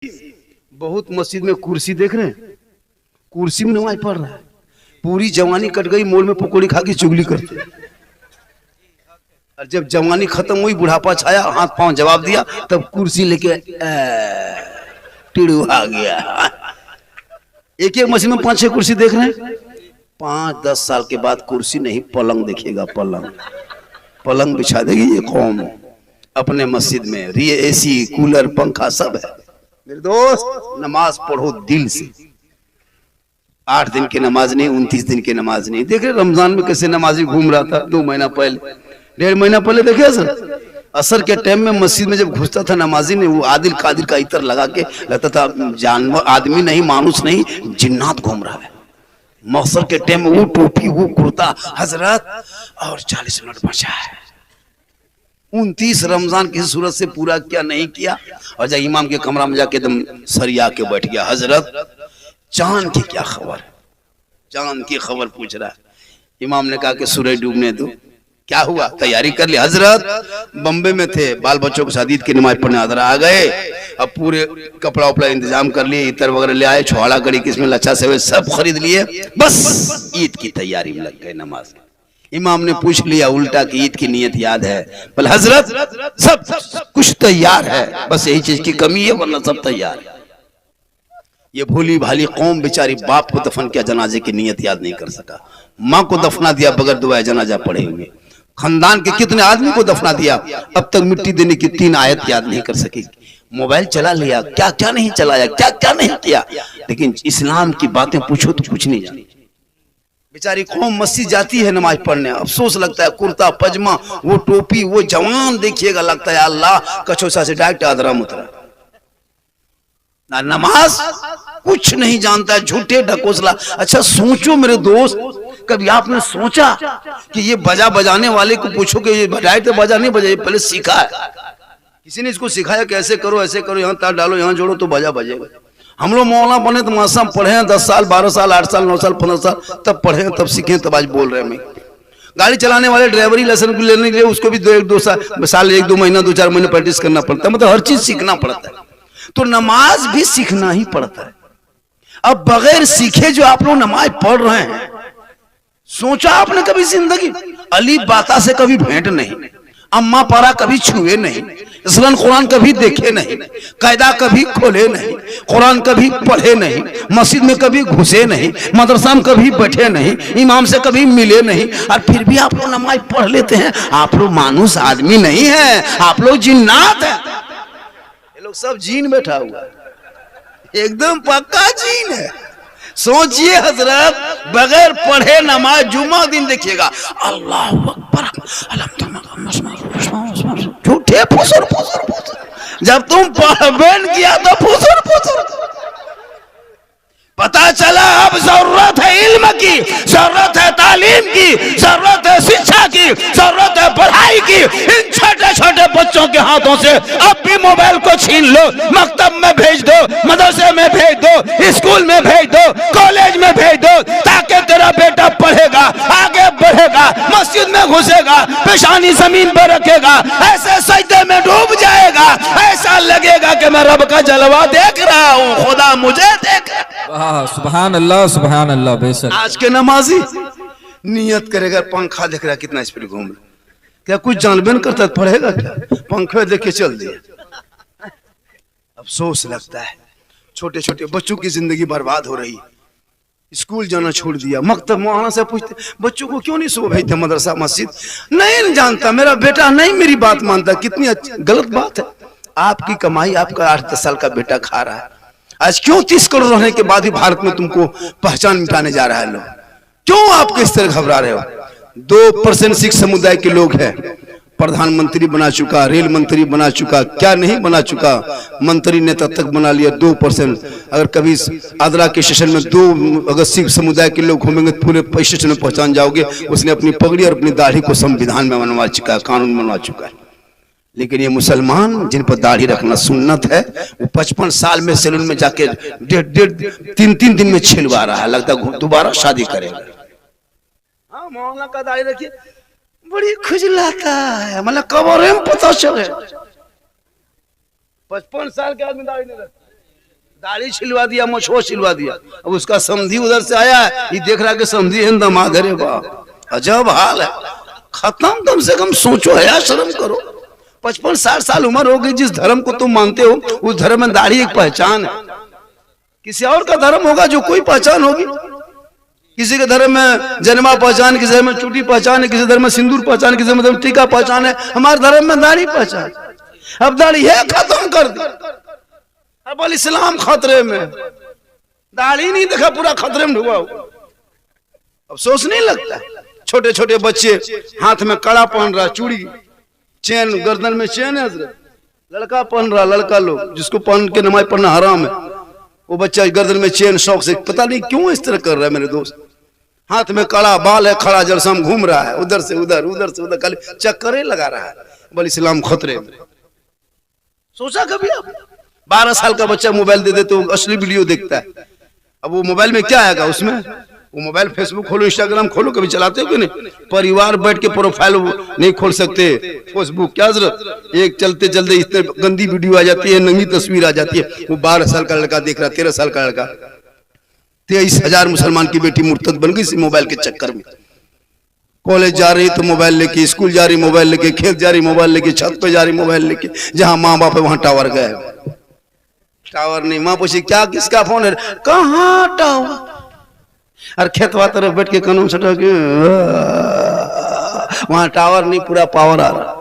बहुत मस्जिद में कुर्सी देख रहे हैं, कुर्सी में नमाज पढ़ रहा है। पूरी जवानी कट गई, मोड़ में पकौड़ी खा के चुगली करते। और जब जवानी खत्म हुई, बुढ़ापा छाया, हाथ पांव जवाब दिया, तब कुर्सी लेके टिड़ू आ गया। एक एक मस्जिद में 5-6 कुर्सी देख रहे हैं। 5-10 साल के बाद कुर्सी नहीं, पलंग देखिएगा। पलंग बिछा देगी ये कौम अपने मस्जिद में। एसी, कूलर, पंखा सब है। मेरे दोस्त, नमाज पढ़ो दिल से। 8 दिन की नमाज नहीं, 29 दिन की नमाज नहीं। देख रहे रमजान में कैसे नमाजी घूम रहा था 2 महीना पहले, 1.5 महीना पहले। देखे सर, असर के टाइम में मस्जिद में जब घुसता था नमाजी ने, वो आदिल कादिर का इतर लगा के लगता था जानवर, आदमी नहीं, मानुस नहीं, जिन्नात घूम रहा है। मौसर के टाइम में वो टोपी, वो कुर्ता, हजरत, और 40 मिनट बचा है। 29 रमजान किसी सूरत से पूरा किया नहीं किया, और जब इमाम के कमरा में जाके एकदम सरिया के बैठ गया। हजरत, चांद की क्या खबर है? चांद की खबर पूछ रहा है। इमाम ने कहा कि सूरज डूबने दो। क्या हुआ? तैयारी कर ली। हजरत, बम्बे में थे, बाल बच्चों को ईद की नमाज पढ़ने आदरा आ गए। अब पूरे कपड़ा उपड़ा इंतजाम कर लिए, इतर वगैरह ले आए, छुहाड़ा कड़ी किसमें लच्छा से सब खरीद लिए, बस ईद की तैयारी में लग गए नमाज। इमाम ने पूछ लिया उल्टा कि ईद की नियत याद है? बोले हजरत, सब कुछ तैयार है, बस यही चीज की कमी है, वरना सब तैयार है। ये भोली भाली कौम बेचारी बाप को दफन किया, जनाजे की नियत याद नहीं कर सका। माँ को दफना दिया बगैर दुआए जनाजा पढ़े हुए। खानदान के कितने आदमी को दफना दिया, अब तक मिट्टी देने की 3 आयत याद नहीं कर सकी। मोबाइल चला लिया, क्या क्या नहीं चलाया, क्या क्या नहीं किया, लेकिन इस्लाम की बातें पूछो तो कुछ नहीं जानी। बेचारी कौम मस्जिद जाती है नमाज पढ़ने, अफसोस लगता है। कुर्ता पजमा, वो टोपी, वो जवान देखिएगा, लगता है अल्लाह कचौसा से डायरेक्ट आदरा मुतरा। ना नमाज कुछ नहीं जानता है, झूठे ढकोसला। अच्छा सोचो मेरे दोस्त, कभी आपने सोचा कि ये बजा बजाने वाले को पूछो कि ये डायरेक्ट बजा नहीं बजा, पहले सीखा है? किसी ने इसको सिखाया कि ऐसे करो, ऐसे करो, यहाँ तार डालो, यहाँ जोड़ो तो बजा बजेगा। हम लोग मौलाना बने तो मासा पढ़े हैं 10 साल, 12 साल, 8 साल, 9 साल, 15 साल, तब पढ़े, तब सीखे, तब आज बोल रहे हैं। मैं गाड़ी चलाने वाले ड्राइवरी लाइसेंस लेने के लिए उसको भी 1-2 साल, 1-2 महीना, 2-4 महीने प्रैक्टिस करना पड़ता है। मतलब हर चीज सीखना पड़ता है, तो नमाज भी सीखना ही पड़ता है। अब बगैर सीखे जो आप लोग नमाज पढ़ रहे हैं, सोचा आपने कभी जिंदगी? अली बाता से कभी भेंट नहीं, अम्मा पारा कभी छुए नहीं, इस्लाम कुरान कभी देखे नहीं, कायदा कभी खोले नहीं, कुरान कभी पढ़े नहीं, मस्जिद में कभी घुसे नहीं, मदरसा में कभी बैठे नहीं, इमाम से कभी मिले नहीं, और फिर भी आप लोग नमाज पढ़ लेते हैं। आप लोग मानुस आदमी नहीं है, आप लोग जिन्नात है। ये लोग सब जीन बैठा हुआ है, एकदम पक्का जीन है। सोचिए हजरत, बगैर पढ़े नमाज, जुम्मा दिन देखिएगा, अल्लाह अकबर, झूठे फुसुर फुसुर फुसुर। जब तुम पढ़बेन किया तो फुसुर फुसुर। पता चला अब जरूरत है इल्म की, जरूरत है तालीम की, जरूरत है शिक्षा की, जरूरत है पढ़ाई की। इन छोटे छोटे बच्चों के हाथों से अब भी मोबाइल को छीन लो, मकतब में भेज दो, मदरसे में भेज दो, स्कूल में भेज दो, कॉलेज में भेज दो, ताकि तेरा बेटा पढ़ेगा, आगे बढ़ेगा, मस्जिद में घुसेगा, पेशानी जमीन पर रखेगा, ऐसे सजदे में डूब जाएगा, ऐसा लगेगा कि मैं रब का जलवा देख रहा हूँ, खुदा मुझे देख रहा। सुभान अल्लाह, सुभान अल्लाह। बेशक आज के नमाजी नियत करेगा, पंखा देख रहा कितना स्पीड घूम रहा, क्या कुछ जानबे न करता पढ़ेगा क्या? पंखा देख के चल दिया। अफसोस लगता है, छोटे छोटे बच्चों की जिंदगी बर्बाद हो रही। स्कूल जाना छोड़ दिया, मकतब मौलाना से पूछते बच्चों को क्यों नहीं सुबह भेजते मदरसा मस्जिद? नहीं जानता, मेरा बेटा नहीं मेरी बात मानता। कितनी गलत बात है। आपकी कमाई आपका 8-10 साल का बेटा खा रहा है। आज क्यों 30 करोड़ रहने के बाद भी भारत में तुमको पहचान मिटाने जा रहा है लोग? क्यों आप किस तरह घबरा रहे हो? 2% सिख समुदाय के लोग हैं, प्रधानमंत्री बना चुका, रेल मंत्री बना चुका, क्या नहीं बना चुका, मंत्री नेता तक बना लिया। 2%। अगर कभी आदरा के स्टेशन में 2 अगर सिख समुदाय के लोग घूमेंगे तो पूरे स्टेशन में पहचान जाओगे, उसने अपनी पगड़ी और अपनी दाढ़ी को संविधान में बनवा चुका है, कानून बनवा चुका है। लेकिन ये मुसलमान जिन पर दाढ़ी रखना सुन्नत है, वो 55 साल में सैलून में जाके 3-3 दिन में छिलवा रहा है, लगता है दोबारा शादी करेगा। हाँ, मौलाना का दाढ़ी रखिए, बड़ी खुजलाता है, मतलब कब्र में पता चले। 55 साल के आदमी दाढ़ी नहीं रखता। दाढ़ी छिलवा दिया, मुछो छिलवा दिया। अब उसका समधी उधर से आया है, ये देख रहा कि समधी है दामाद, अरे वाह अजब हाल है। खत्म, कम से कम सोचो, है शर्म करो। 55-60 साल उम्र हो गई, जिस धर्म को तुम मानते हो उस धर्म में दाढ़ी एक पहचान है। किसी और का धर्म होगा जो कोई पहचान होगी। किसी के धर्म में जन्मा पहचान, किसी धर्म में चूटी पहचान है, किसी धर्म में सिंदूर पहचान, किसी धर्म में टीका पहचान है। हमारे धर्म में दाढ़ी पहचान। अब दाढ़ी है खत्म कर दी। अब इस्लाम खतरे में, दाढ़ी नहीं देखा पूरा खतरे में डूबा। अब सोच नहीं लगता। छोटे छोटे बच्चे हाथ में कड़ा पहन रहा, चूड़ी, चेन, गर्दन में चेन है, लड़का पहन रहा, लड़का लोग जिसको पहन के नमाज पढ़ना हराम है, वो बच्चा गर्दन में चेन शौक से, पता नहीं क्यों इस तरह कर रहा है मेरे दोस्त। हाथ में कड़ा, बाल है खड़ा, जलसम घूम रहा है, उधर से उधर, उधर से उधर, खाली चक्करे लगा रहा है। बोल इस्लाम खतरे में। सोचा कभी आप? 12 साल का बच्चा मोबाइल दे दे तो असली वीडियो देखता है। अब वो मोबाइल में क्या आएगा उसमें? वो मोबाइल फेसबुक खोलो, इंस्टाग्राम खोलो, कभी चलाते हो कि नहीं? परिवार बैठ के प्रोफाइल नहीं खोल सकते, फेसबुक क्या जरूरत। एक चलते चलते इतने गंदी वीडियो आ जाती है, नंगी तस्वीर आ जाती है। वो 12 साल का लड़का देख रहा, 13 साल का लड़का। 23,000 मुसलमान की बेटी मुर्तद बन गई इस मोबाइल के चक्कर में। कॉलेज जा रही तो मोबाइल लेके, स्कूल जा रही मोबाइल लेके, खेत जा रही मोबाइल लेके, छत पे जा रही मोबाइल लेके। जहां माँ बाप है वहां टावर गए, टावर नहीं। माँ पूछी क्या, किसका फोन है? कहाँ टावर? और खेतवा तरफ बैठ के कानून सटा के, वहां टावर नहीं, पूरा पावर आ रहा।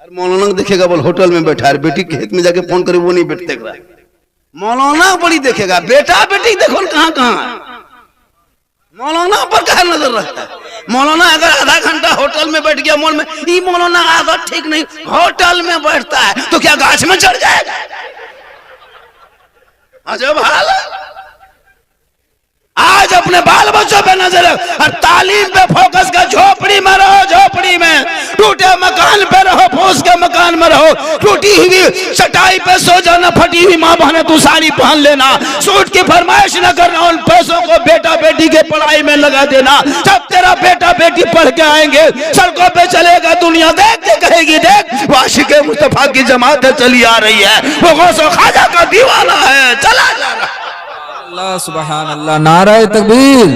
और मौलाना देखेगा, बोल होटल में बैठा है, बेटी खेत में जाके फोन करे वो नहीं बैठ देख रहा है। मौलाना बड़ी देखेगा, बेटा बेटी देखो कहाँ कहाँ है। मौलाना पर क्या नजर रखता है? मौलाना अगर आधा घंटा होटल में बैठ गया मॉल में, ये मौलाना आदत ठीक नहीं, होटल में बैठता है तो क्या गाछ में चढ़ जाएगा? अजब हाल है। आज अपने बाल बच्चों पे नजर रख और तालीम पे फोकस कर। झोपड़ी में रहो, झोपड़ी में, टूटे मकान पे रहो, फूस के मकान में रहो, टूटी हुई चटाई पे सो जाना, फटी हुई माँ बहने तू साड़ी पहन लेना, सूट की फरमाइश न करना, उन पैसों को बेटा बेटी के पढ़ाई में लगा देना। जब तेरा बेटा बेटी पढ़ के आएंगे, सड़कों पे चलेगा, दुनिया देख के कहेगी देख वाशिके मुस्तफा की जमात चली आ रही है, वो गौसो ख्वाजा का दीवाना है, चला जा रहा है। अल्लाह सुबहान अल्लाह, नारा तकबीर।